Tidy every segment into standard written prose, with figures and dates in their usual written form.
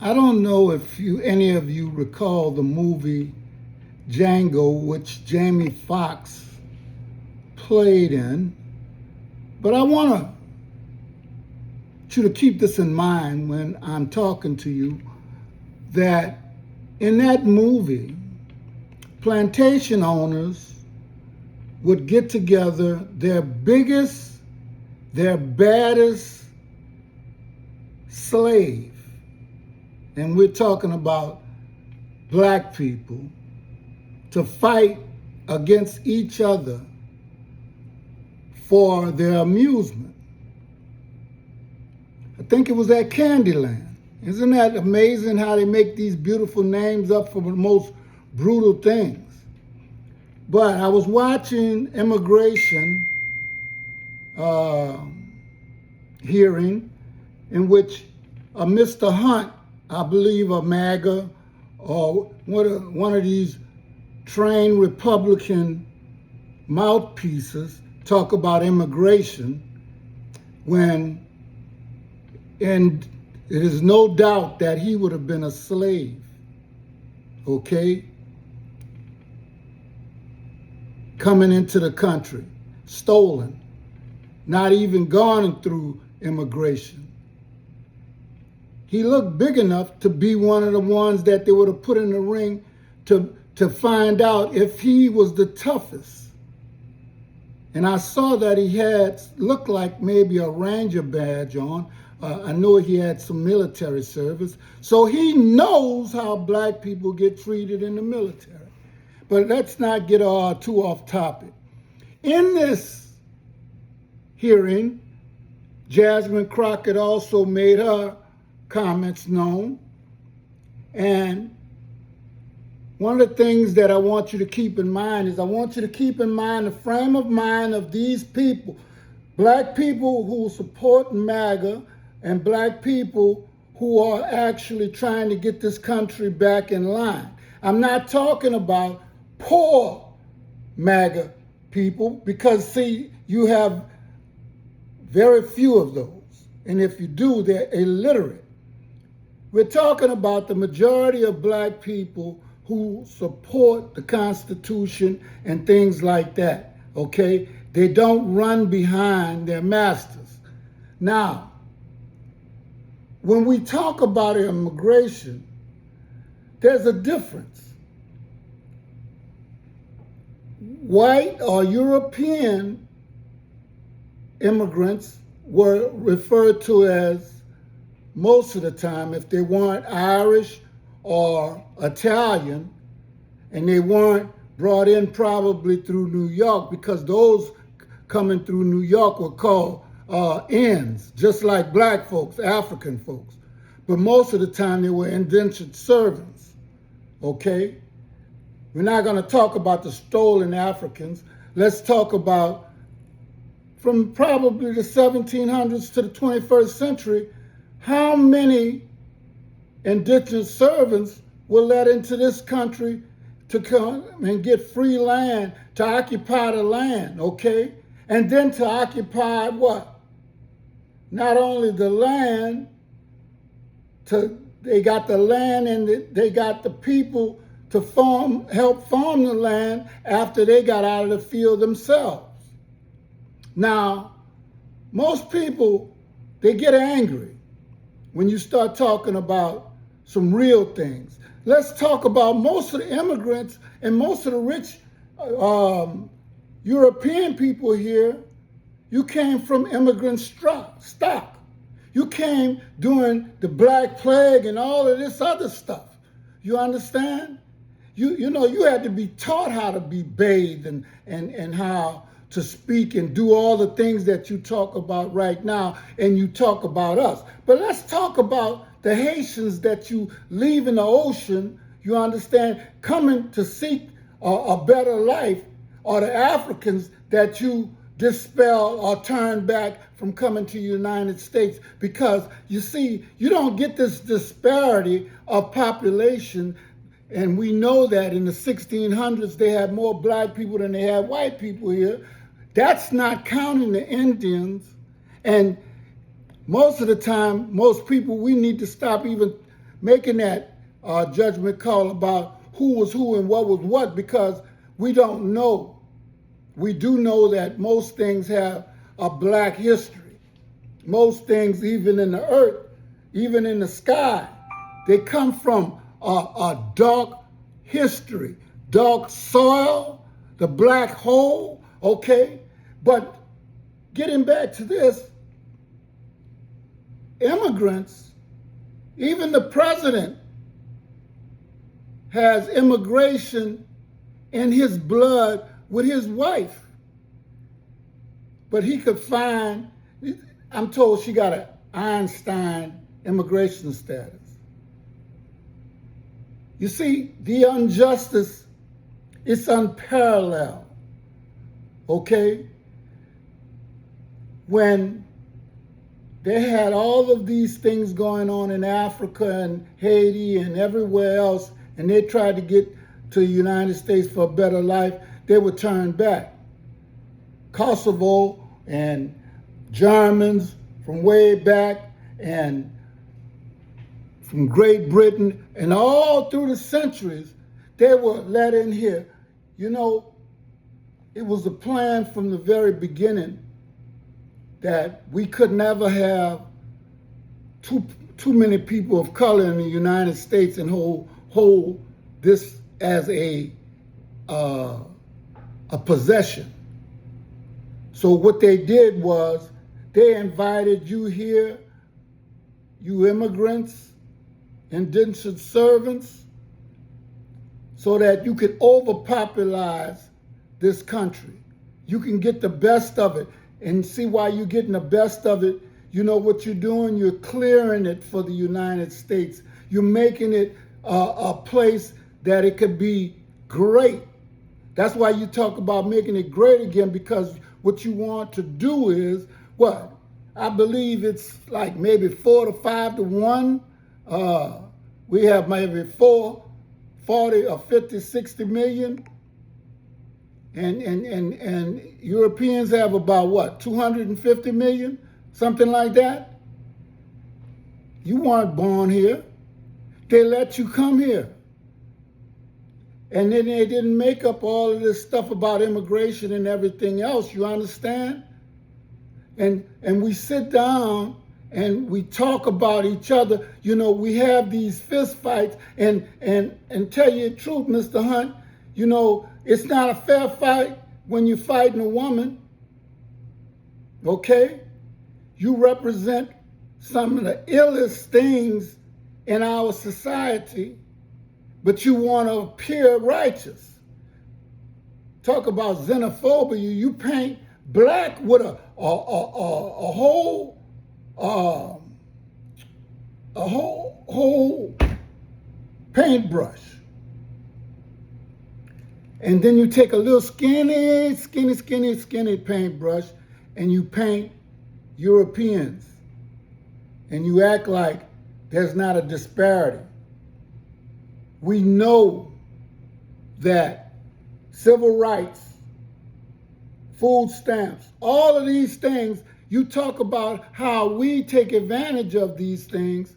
I don't know if any of you recall the movie Django, which Jamie Foxx played in, but I want you to keep this in mind when I'm talking to you, that in that movie, plantation owners would get together their biggest, their baddest slave, and we're talking about black people, to fight against each other for their amusement. I think it was at Candyland. Isn't that amazing how they make these beautiful names up for the most brutal things? But I was watching immigration hearing in which Mr. Hunt, I believe a MAGA or one of these trained Republican mouthpieces, talk about immigration and it is no doubt that he would have been a slave, okay? Coming into the country, stolen, not even gone through immigration. He looked big enough to be one of the ones that they would have put in the ring to find out if he was the toughest. And I saw that he looked like maybe a Ranger badge on. I know he had some military service. So he knows how black people get treated in the military. But let's not get too off topic. In this hearing, Jasmine Crockett also made her comments known. And one of the things that I want you to keep in mind is I want you to keep in mind the frame of mind of these people, black people who support MAGA and black people who are actually trying to get this country back in line. I'm not talking about poor MAGA people because, see, you have very few of those. And if you do, they're illiterate. We're talking about the majority of black people who support the Constitution and things like that, okay? They don't run behind their masters. Now, when we talk about immigration, there's a difference. White or European immigrants were referred to as, most of the time, if they weren't Irish or Italian, and they weren't brought in probably through New York, because those coming through New York were called ends, just like black folks, African folks. But most of the time they were indentured servants, okay? We're not gonna talk about the stolen Africans. Let's talk about from probably the 1700s to the 21st century, how many indentured servants were let into this country to come and get free land, to occupy the land, okay? And then to occupy what? Not only the land, they got the land and they got the people to help farm the land after they got out of the field themselves. Now, most people, they get angry when you start talking about some real things. Let's talk about most of the immigrants and most of the rich European people here. You came from immigrant stock. You came during the Black Plague and all of this other stuff. You understand? You know, you had to be taught how to be bathed and how to speak and do all the things that you talk about right now, and you talk about us. But let's talk about the Haitians that you leave in the ocean, you understand, coming to seek a better life, or the Africans that you dispel or turn back from coming to the United States. Because you see, you don't get this disparity of population. And we know that in the 1600s, they had more black people than they had white people here. That's not counting the Indians. And most of the time, most people, we need to stop even making that judgment call about who was who and what was what, because we don't know. We do know that most things have a black history. Most things, even in the earth, even in the sky, they come from a dark history, dark soil, the black hole, okay? But getting back to this, immigrants, even the president has immigration in his blood with his wife. But he could find, I'm told she got an Einstein immigration status. You see, the injustice is unparalleled, okay? When they had all of these things going on in Africa and Haiti and everywhere else, and they tried to get to the United States for a better life, they were turned back. Kosovo and Germans from way back, and from Great Britain, and all through the centuries, they were let in here. You know, it was a plan from the very beginning that we could never have too many people of color in the United States and hold this as a possession. So what they did was they invited you here, you immigrants, indentured servants, so that you could overpopularize this country. You can get the best of it. And see why you're getting the best of it. You know what you're doing? You're clearing it for the United States. You're making it a place that it could be great. That's why you talk about making it great again, because what you want to do is, what? I believe it's like maybe 4 to 5 to 1. We have maybe 40 or 50, 60 million. And Europeans have about what, 250 million? Something like that? You weren't born here. They let you come here. And then they didn't make up all of this stuff about immigration and everything else, you understand? And we sit down and we talk about each other. You know, we have these fist fights, and tell you the truth, Mr. Hunt, you know, it's not a fair fight when you're fighting a woman, okay? You represent some of the illest things in our society, but you want to appear righteous. Talk about xenophobia. You paint black with a whole paintbrush. And then you take a little skinny paintbrush and you paint Europeans. And you act like there's not a disparity. We know that civil rights, food stamps, all of these things, you talk about how we take advantage of these things.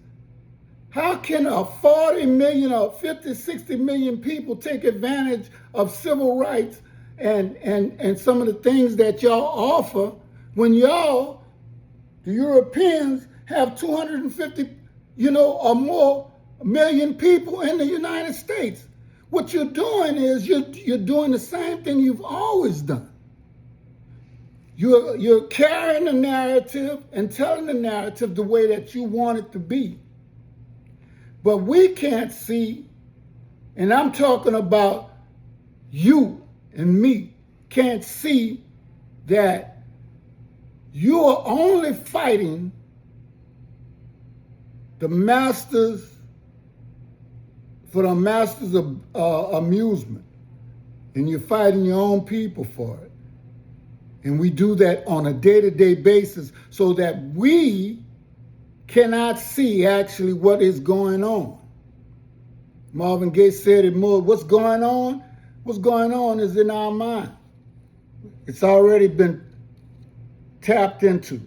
How can a 40 million or 50, 60 million people take advantage of civil rights and some of the things that y'all offer when y'all, the Europeans, have 250, or more million people in the United States? What you're doing is you're doing the same thing you've always done. You're carrying the narrative and telling the narrative the way that you want it to be. But we can't see, and I'm talking about you and me, can't see that you are only fighting the masters for the masters of amusement, and you're fighting your own people for it. And we do that on a day-to-day basis so that we cannot see actually what is going on. Marvin Gaye said it more, what's going on? What's going on is in our mind. It's already been tapped into.